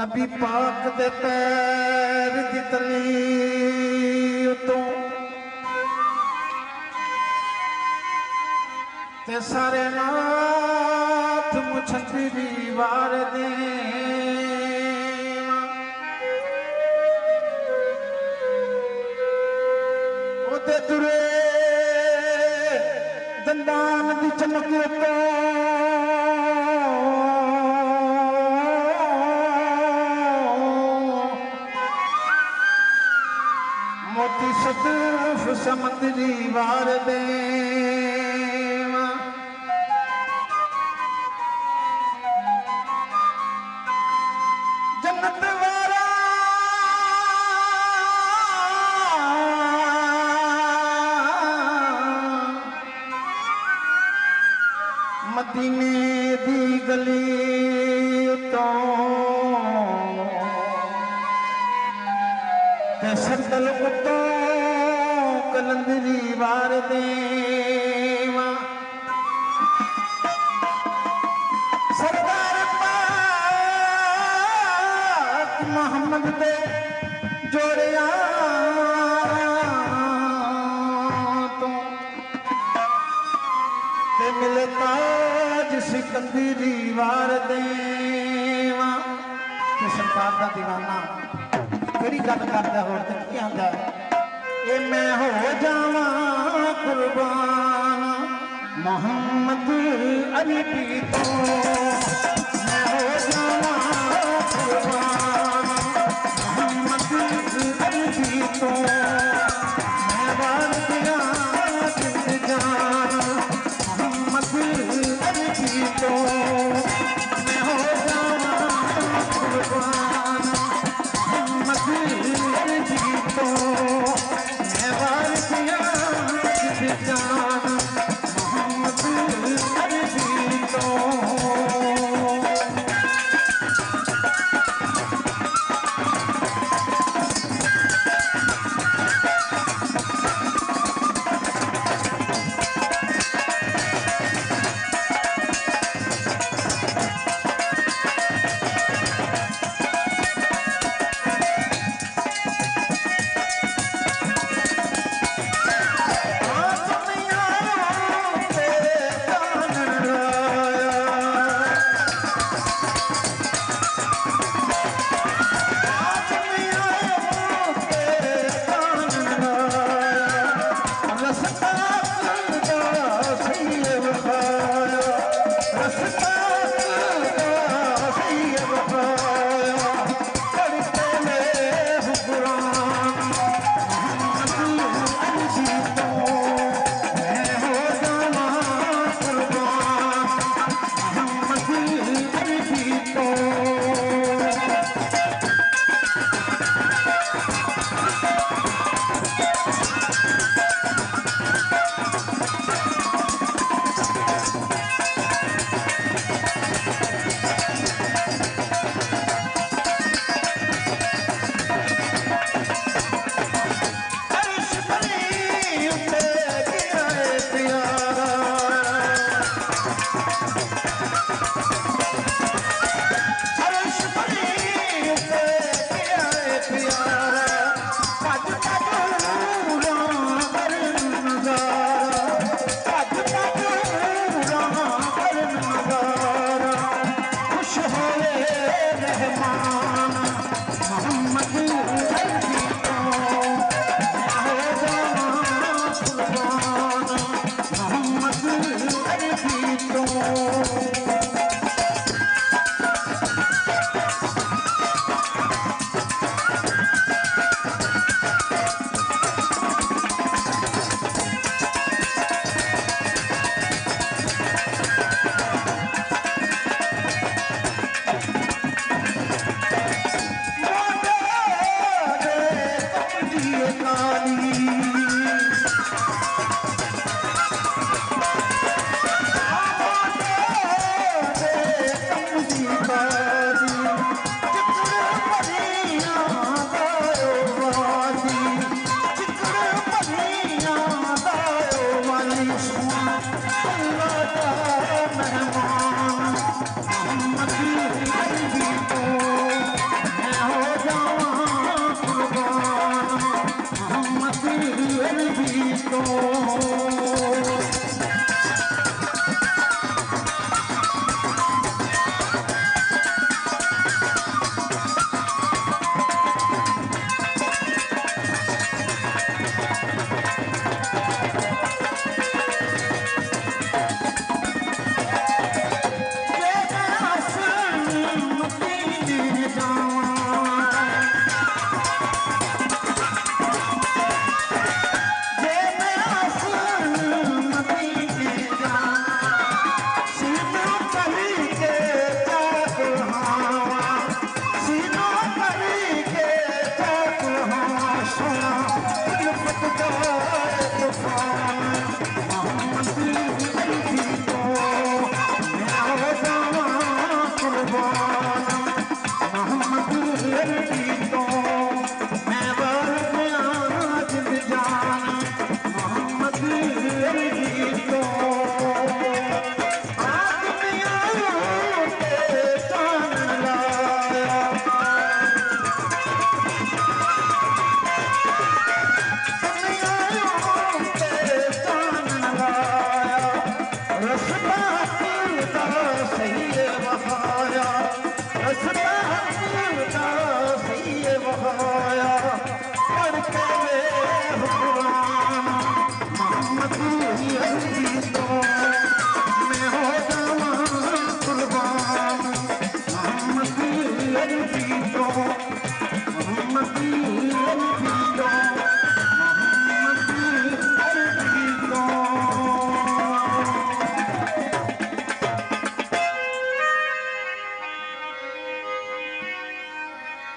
नबी पाक दे पैर दी तली उतों ते सारे नाथ मुछंदी दी वार दे ओते तुरे दंदान दी चमक तो मोती सदफ समंदरी वार दे जन्नत वारा मदीने दी गली तो सरदल उतो कलंदरी वार देवा सरदार पाक मोहम्मद दे जोड़िया तो ते मिले ताज सिकंदरी वार देवा ते सरकार दा दीवाना केड़ी गल करदा होर ते की आंदा ए मैं हो जावा कुर्बान मोहम्मद अरबी तो मैं हो जावा कुर्बान मोहम्मद अरबी तो मैं वार दिया जिंद जान मोहम्मद अरबी तो मैं हो जावा कुर्बान तो मैं वार दिया जान मोहम्मद अरबी तो भी तो